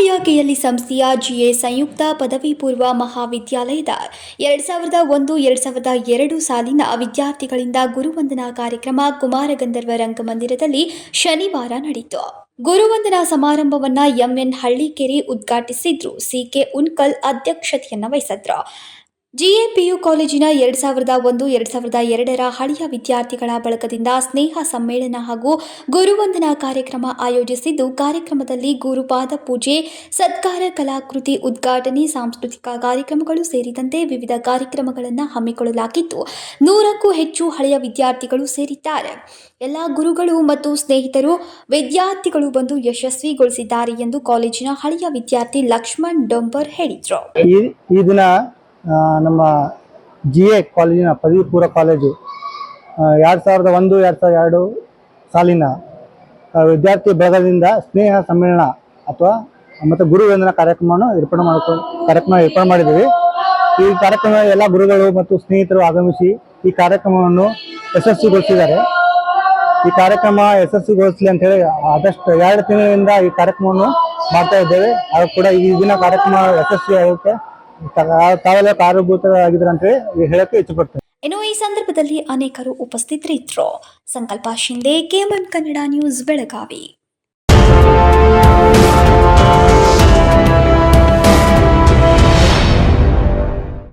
ಬೆಳಗಾವಿಯ ಕೆಎಲ್ಇ ಸಂಸ್ಥೆಯ ಜಿಎ ಸಂಯುಕ್ತ ಪದವಿ ಪೂರ್ವ ಮಹಾವಿದ್ಯಾಲಯದ 2001-2002 ಸಾಲಿನ ವಿದ್ಯಾರ್ಥಿಗಳಿಂದ ಗುರುವಂದನಾ ಕಾರ್ಯಕ್ರಮ ಕುಮಾರಗಂಧರ್ವ ರಂಗಮಂದಿರದಲ್ಲಿ ಶನಿವಾರ ನಡೆಯಿತು. ಗುರುವಂದನಾ ಸಮಾರಂಭವನ್ನು ಎಂಎನ್ ಹಳ್ಳಿಕೇರಿ ಉದ್ಘಾಟಿಸಿದ್ರು. ಸಿಕೆ ಉನ್ಕಲ್ ಅಧ್ಯಕ್ಷತೆಯನ್ನು ವಹಿಸಿದ್ರು. ಜಿಎಪಿಯು ಕಾಲೇಜಿನ 2001-2002 ಹಳೆಯ ವಿದ್ಯಾರ್ಥಿಗಳ ಬಳಗದಿಂದ ಸ್ನೇಹ ಸಮ್ಮೇಳನ ಹಾಗೂ ಗುರುವಂದನಾ ಕಾರ್ಯಕ್ರಮ ಆಯೋಜಿಸಿದ್ದು, ಕಾರ್ಯಕ್ರಮದಲ್ಲಿ ಗುರುಪಾದ ಪೂಜೆ, ಸತ್ಕಾರ, ಕಲಾಕೃತಿ ಉದ್ಘಾಟನೆ, ಸಾಂಸ್ಕೃತಿಕ ಕಾರ್ಯಕ್ರಮಗಳು ಸೇರಿದಂತೆ ವಿವಿಧ ಕಾರ್ಯಕ್ರಮಗಳನ್ನು ಹಮ್ಮಿಕೊಳ್ಳಲಾಗಿದ್ದು, 100ಕ್ಕೂ ಹೆಚ್ಚು ಹಳೆಯ ವಿದ್ಯಾರ್ಥಿಗಳು ಸೇರಿದ್ದಾರೆ. ಎಲ್ಲ ಗುರುಗಳು ಮತ್ತು ಸ್ನೇಹಿತರು ವಿದ್ಯಾರ್ಥಿಗಳು ಬಂದು ಯಶಸ್ವಿಗೊಳಿಸಿದ್ದಾರೆ ಎಂದು ಕಾಲೇಜಿನ ಹಳೆಯ ವಿದ್ಯಾರ್ಥಿ ಲಕ್ಷ್ಮಣ್ ಡೊಂಬರ್ ಹೇಳಿದರು. ಈ ದಿನ ನಮ್ಮ ಜಿಎ ಕಾಲೇಜಿನ ಪದವಿ ಪೂರ್ವ ಕಾಲೇಜು 2001-2002 ಸಾಲಿನ ವಿದ್ಯಾರ್ಥಿ ಬಳಗದಿಂದ ಸ್ನೇಹ ಸಮ್ಮೇಳನ ಅಥವಾ ಮತ್ತು ಗುರುವಂದನಾ ಕಾರ್ಯಕ್ರಮವನ್ನು ಏರ್ಪಾಡು ಮಾಡಿದ್ದೀವಿ. ಈ ಕಾರ್ಯಕ್ರಮ ಎಲ್ಲ ಗುರುಗಳು ಮತ್ತು ಸ್ನೇಹಿತರು ಆಗಮಿಸಿ ಈ ಕಾರ್ಯಕ್ರಮವನ್ನು ಯಶಸ್ವಿಗೊಳಿಸಿದ್ದಾರೆ. ಈ ಕಾರ್ಯಕ್ರಮ ಯಶಸ್ವಿಗೊಳಿಸಲಿ ಅಂತ ಹೇಳಿ ಆದಷ್ಟು 2 ತಿಂಗಳಿಂದ ಈ ಕಾರ್ಯಕ್ರಮವನ್ನು ಮಾಡ್ತಾ ಇದ್ದೇವೆ. ಅದು ಕೂಡ ಈ ದಿನ ಕಾರ್ಯಕ್ರಮ ಯಶಸ್ವಿ ಆಗುತ್ತೆ, ತಾವೆಲ್ಲ ಕಾರಣಭೂತರಾಗಿದ್ದಾರೆ ಅಂತ ಹೇಳಿ ಹೇಳಕ್ಕೆ ಇಷ್ಟಪಡ್ತೇನೆ. ಇನ್ನು ಈ ಸಂದರ್ಭದಲ್ಲಿ ಅನೇಕರು ಉಪಸ್ಥಿತರಿದ್ದರು. ಸಂಕಲ್ಪ ಶಿಂದೆ, ಕೆಎಂಎಂ ಕನ್ನಡ ನ್ಯೂಸ್, ಬೆಳಗಾವಿ.